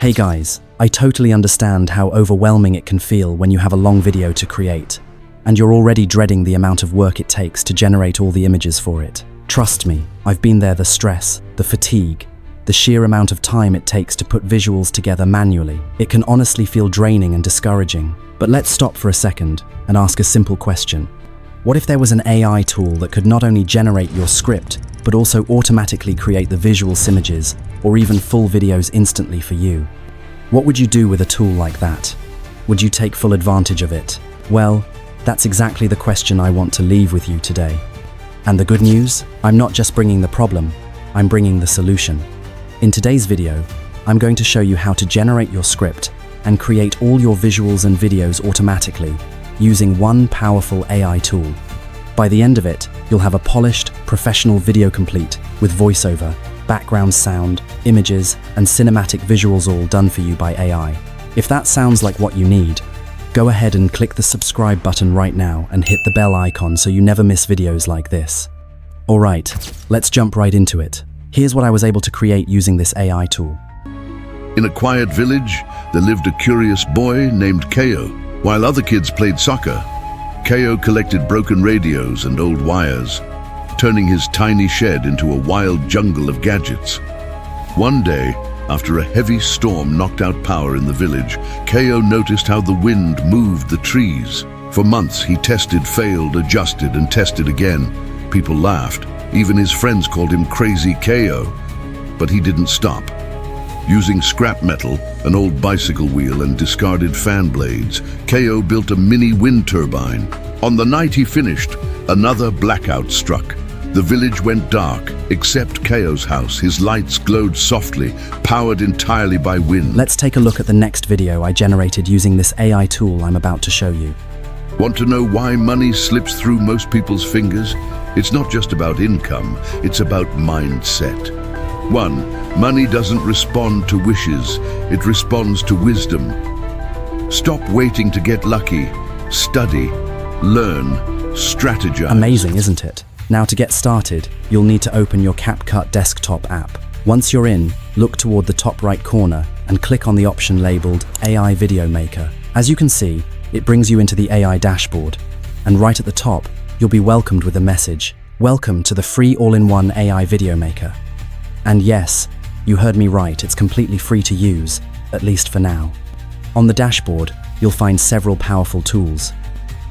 Hey guys, I totally understand how overwhelming it can feel when you have a long video to create, and you're already dreading the amount of work it takes to generate all the images for it. Trust me, I've been there. The stress, the fatigue, the sheer amount of time it takes to put visuals together manually. It can honestly feel draining and discouraging. But let's stop for a second and ask a simple question. What if there was an AI tool that could not only generate your script, but also automatically create the visual images or even full videos instantly for you? What would you do with a tool like that? Would you take full advantage of it? Well, that's exactly the question I want to leave with you today. And the good news? I'm not just bringing the problem, I'm bringing the solution. In today's video, I'm going to show you how to generate your script and create all your visuals and videos automatically using one powerful AI tool. By the end of it, you'll have a polished, professional video complete with voiceover, background sound, images, and cinematic visuals all done for you by AI. If that sounds like what you need, go ahead and click the subscribe button right now and hit the bell icon so you never miss videos like this. Alright, let's jump right into it. Here's what I was able to create using this AI tool. In a quiet village, there lived a curious boy named Ko. While other kids played soccer, Ko collected broken radios and old wires, turning his tiny shed into a wild jungle of gadgets. One day, after a heavy storm knocked out power in the village, Ko noticed how the wind moved the trees. For months, he tested, failed, adjusted, and tested again. People laughed. Even his friends called him Crazy Ko. But he didn't stop. Using scrap metal, an old bicycle wheel, and discarded fan blades, Ko built a mini wind turbine. On the night he finished, another blackout struck. The village went dark, except Ko's house. His lights glowed softly, powered entirely by wind. Let's take a look at the next video I generated using this AI tool I'm about to show you. Want to know why money slips through most people's fingers? It's not just about income, it's about mindset. 1. Money doesn't respond to wishes, it responds to wisdom. Stop waiting to get lucky. Study, learn, strategize. Amazing, isn't it? Now to get started, you'll need to open your CapCut desktop app. Once you're in, look toward the top right corner and click on the option labeled AI Video Maker. As you can see, it brings you into the AI dashboard. And right at the top, you'll be welcomed with a message, "Welcome to the free all-in-one AI Video Maker." And yes, you heard me right, it's completely free to use, at least for now. On the dashboard, you'll find several powerful tools.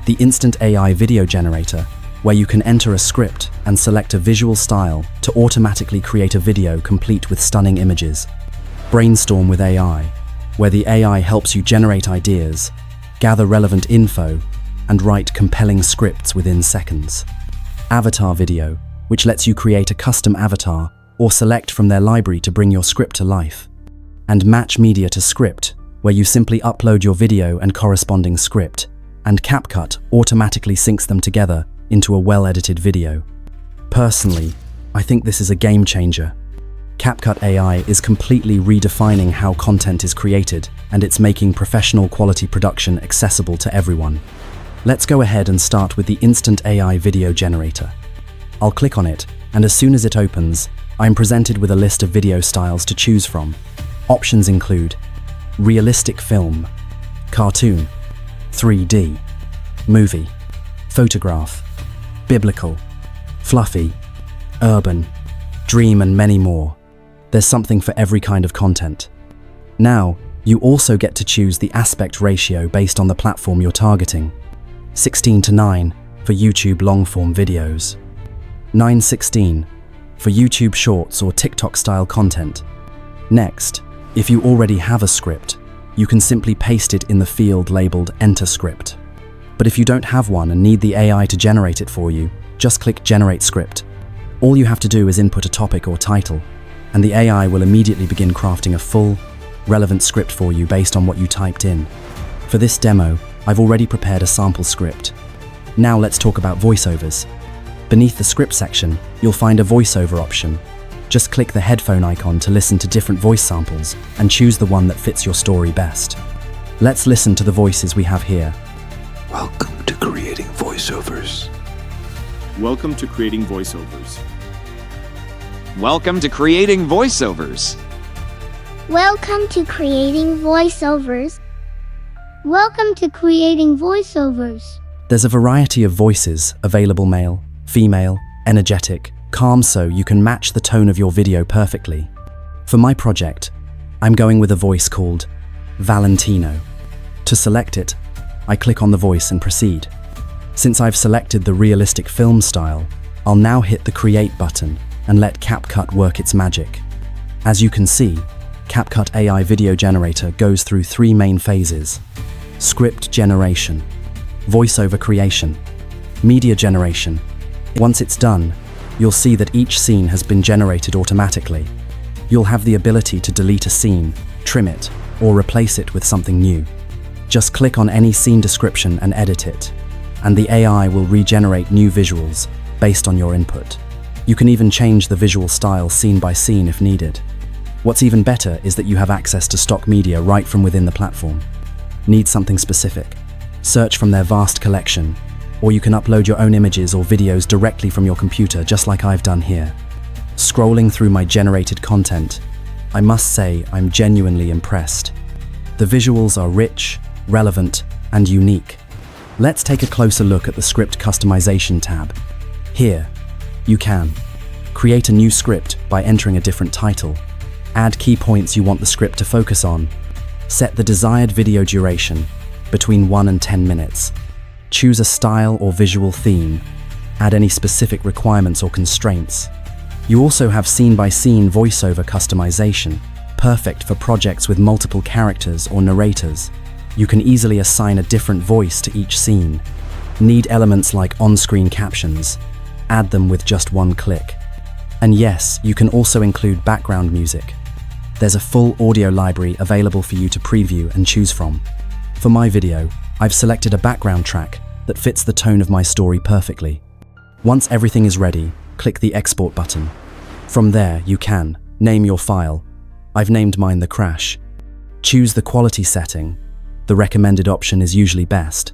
The Instant AI Video Generator, where you can enter a script and select a visual style to automatically create a video complete with stunning images. Brainstorm with AI, where the AI helps you generate ideas, gather relevant info, and write compelling scripts within seconds. Avatar Video, which lets you create a custom avatar or select from their library to bring your script to life. And Match Media to Script, where you simply upload your video and corresponding script, and CapCut automatically syncs them together into a well-edited video. Personally, I think this is a game changer. CapCut AI is completely redefining how content is created, and it's making professional quality production accessible to everyone. Let's go ahead and start with the Instant AI Video Generator. I'll click on it, and as soon as it opens, I'm presented with a list of video styles to choose from. Options include realistic film, cartoon, 3D, movie, photograph, biblical, fluffy, urban, dream, and many more. There's something for every kind of content. Now, you also get to choose the aspect ratio based on the platform you're targeting. 16:9 for YouTube long-form videos. 9:16 for YouTube Shorts or TikTok-style content. Next, if you already have a script, you can simply paste it in the field labeled Enter Script. But if you don't have one and need the AI to generate it for you, just click Generate Script. All you have to do is input a topic or title, and the AI will immediately begin crafting a full, relevant script for you based on what you typed in. For this demo, I've already prepared a sample script. Now let's talk about voiceovers. Beneath the script section, you'll find a voiceover option. Just click the headphone icon to listen to different voice samples and choose the one that fits your story best. Let's listen to the voices we have here. Welcome to creating voiceovers. Welcome to creating voiceovers. Welcome to creating voiceovers. Welcome to Creating Voiceovers. Welcome to Creating Voiceovers. There's a variety of voices available: male, female, energetic, calm, so you can match the tone of your video perfectly. For my project, I'm going with a voice called Valentino. To select it, I click on the voice and proceed. Since I've selected the realistic film style, I'll now hit the Create button and let CapCut work its magic. As you can see, CapCut AI Video Generator goes through 3 main phases: script generation, voiceover creation, media generation. Once it's done, you'll see that each scene has been generated automatically. You'll have the ability to delete a scene, trim it, or replace it with something new. Just click on any scene description and edit it, and the AI will regenerate new visuals based on your input. You can even change the visual style scene by scene if needed. What's even better is that you have access to stock media right from within the platform. Need something specific? Search from their vast collection, or you can upload your own images or videos directly from your computer, just like I've done here. Scrolling through my generated content, I must say I'm genuinely impressed. The visuals are rich, relevant, and unique. Let's take a closer look at the Script Customization tab. Here, you can create a new script by entering a different title, add key points you want the script to focus on, set the desired video duration between 1 and 10 minutes, choose a style or visual theme, add any specific requirements or constraints. You also have scene-by-scene voiceover customization, perfect for projects with multiple characters or narrators. You can easily assign a different voice to each scene. Need elements like on-screen captions? Add them with just one click. And yes, you can also include background music. There's a full audio library available for you to preview and choose from. For my video, I've selected a background track that fits the tone of my story perfectly. Once everything is ready, click the Export button. From there, you can name your file. I've named mine The Crash. Choose the quality setting. The recommended option is usually best.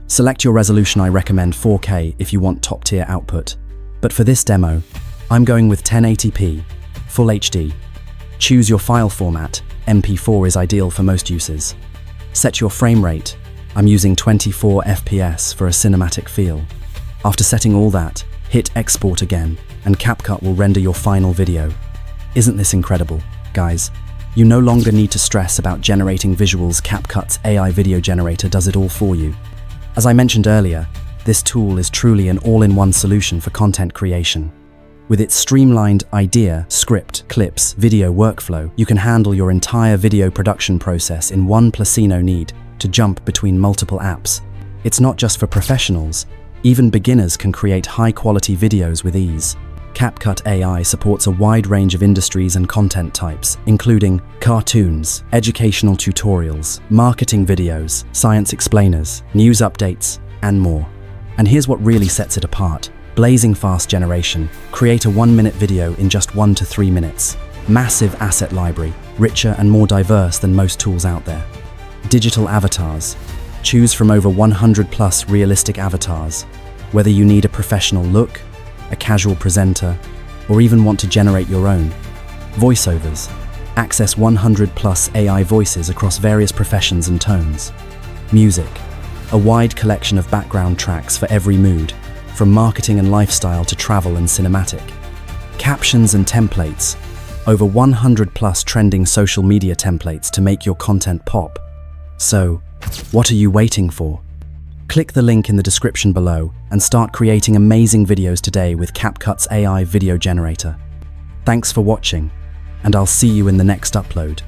Select your resolution. I recommend 4K if you want top-tier output. But for this demo, I'm going with 1080p, Full HD. Choose your file format. MP4 is ideal for most uses. Set your frame rate. I'm using 24 FPS for a cinematic feel. After setting all that, hit Export again, and CapCut will render your final video. Isn't this incredible, guys? You no longer need to stress about generating visuals. CapCut's AI Video Generator does it all for you. As I mentioned earlier, this tool is truly an all-in-one solution for content creation. With its streamlined idea, script, clips, video workflow, you can handle your entire video production process in one place. No need to jump between multiple apps. It's not just for professionals. Even beginners can create high-quality videos with ease. CapCut AI supports a wide range of industries and content types, including cartoons, educational tutorials, marketing videos, science explainers, news updates, and more. And here's what really sets it apart: blazing fast generation. Create a 1-minute video in just 1 to 3 minutes. Massive asset library, richer and more diverse than most tools out there. Digital avatars. Choose from over 100 plus realistic avatars. Whether you need a professional look, a casual presenter, or even want to generate your own. Voiceovers. Access 100 plus AI voices across various professions and tones. Music. A wide collection of background tracks for every mood, from marketing and lifestyle to travel and cinematic. Captions and templates. Over 100 plus trending social media templates to make your content pop. So, what are you waiting for? Click the link in the description below and start creating amazing videos today with CapCut's AI Video Generator. Thanks for watching, and I'll see you in the next upload.